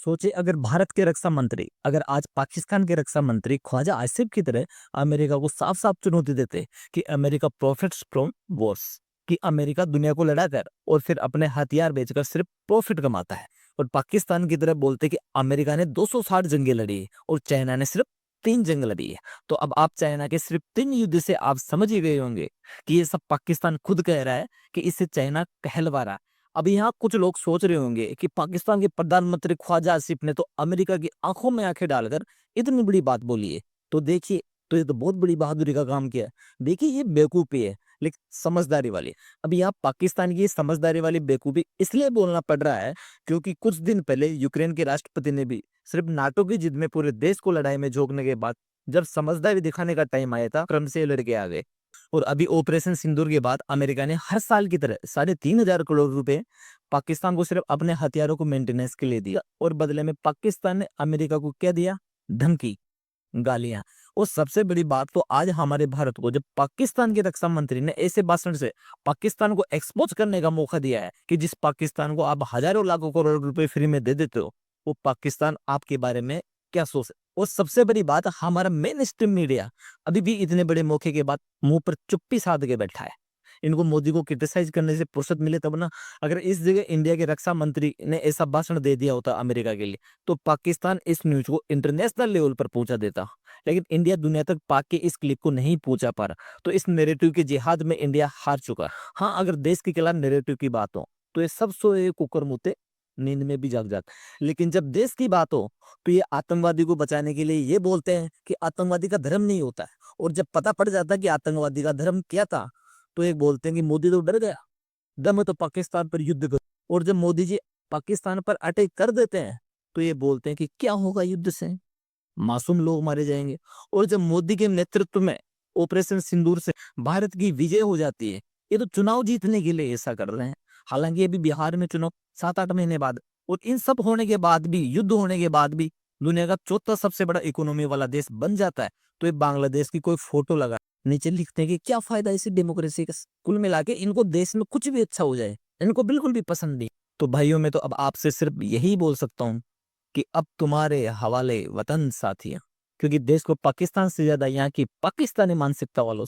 सोचे अगर भारत के रक्षा मंत्री अगर आज पाकिस्तान के रक्षा मंत्री ख्वाजा आसिफ की तरह अमेरिका को साफ साफ चुनौती देते कि अमेरिका प्रॉफिट्स फ्रॉम वॉर्स, कि अमेरिका दुनिया को लड़ा कर और फिर अपने हथियार बेचकर सिर्फ प्रॉफिट कमाता है, और पाकिस्तान की तरह बोलते कि अमेरिका ने 260 जंगें लड़ी है और चाइना ने सिर्फ 3 जंग लड़ी है। तो अब आप चाइना के सिर्फ 3 युद्ध से आप समझ ही गए होंगे कि ये सब पाकिस्तान खुद कह रहा है कि इससे चाइना कहलवा रहा है। अभी यहाँ कुछ लोग सोच रहे होंगे कि पाकिस्तान के प्रधानमंत्री ख्वाजा आसिफ ने तो अमेरिका की आंखों में आंखें डालकर इतनी बड़ी बात बोली है। तो देखिए, तो ये तो बहुत बड़ी बहादुरी का काम किया है। देखिए ये बेवकूफी है, लेकिन समझदारी वाली। अभी यहाँ पाकिस्तान की ये समझदारी वाली बेवकूफी इसलिए बोलना पड़ रहा है क्योंकि कुछ दिन पहले यूक्रेन के राष्ट्रपति ने भी सिर्फ नाटो की जिद में पूरे देश को लड़ाई में झोंकने के बाद जब समझदारी दिखाने का टाइम आया था, क्रम से लड़के आ गए। और अभी ऑपरेशन सिंदूर के बाद अमेरिका ने हर साल की तरह 3,500 करोड़ रुपए पाकिस्तान को सिर्फ अपने हथियारों को मेंटेनेंस के लिए दिया, और बदले में पाकिस्तान ने अमेरिका को क्या दिया? धमकी, गालियां। और सबसे बड़ी बात तो आज हमारे भारत को जब पाकिस्तान के रक्षा मंत्री ने ऐसे भाषण से पाकिस्तान को एक्सपोज करने का मौका दिया है कि जिस पाकिस्तान को आप हजारों लाखों करोड़ रुपए फ्री में दे देते हो, वो पाकिस्तान आपके बारे में क्या सोच। और सबसे बड़ी बात, हमारा मेन स्ट्रीम मीडिया अभी भी इतने बड़े मौके के बाद मुंह पर चुप्पी साध के बैठा है। इनको मोदी को क्रिटिसाइज करने से फुर्सत मिले तब ना। अगर इस जगह इंडिया के रक्षा मंत्री ने ऐसा भाषण दे दिया होता अमेरिका के लिए, तो पाकिस्तान इस न्यूज को इंटरनेशनल लेवल पर पहुंचा देता। लेकिन इंडिया दुनिया तक पाक के इस क्लिप को नहीं पहुंचा पा रहा, तो इस नैरेटिव के जिहाद में इंडिया हार चुका। हाँ, अगर देश के खिलाफ नैरेटिव की बात हो तो ये सब सोए कुकर मुते नींद में भी जाग जाते, लेकिन जब देश की बात हो तो ये आतंकवादी को बचाने के लिए ये बोलते हैं कि आतंकवादी का धर्म नहीं होता है। और जब पता पड़ जाता है कि आतंकवादी का धर्म क्या था, तो एक बोलते हैं कि मोदी तो डर गया, दम तो पाकिस्तान पर युद्ध कर। और जब मोदी जी पाकिस्तान पर अटैक कर देते हैं तो ये बोलते हैं कि क्या होगा युद्ध से, मासूम लोग मारे जाएंगे। और जब मोदी के नेतृत्व में ऑपरेशन सिंदूर से भारत की विजय हो जाती है, ये तो चुनाव जीतने के लिए ऐसा कर रहे हैं। हालांकि अभी बिहार में चुनाव 7-8 महीने बाद, और इन सब होने के बाद भी, युद्ध होने के बाद भी दुनिया का चौथा सबसे बड़ा इकोनॉमी वाला देश बन जाता है, तो ये बांग्लादेश की कोई फोटो लगा नीचे लिखते हैं कि क्या फायदा इसी डेमोक्रेसी का। कुल मिला के इनको देश में कुछ भी अच्छा हो जाए इनको बिल्कुल भी पसंद नहीं। तो भाइयों, मैं तो अब आपसे सिर्फ यही बोल सकता हूँ कि अब तुम्हारे हवाले वतन साथिया, क्योंकि देश को पाकिस्तान से ज्यादा यहाँ की पाकिस्तानी मानसिकता वालों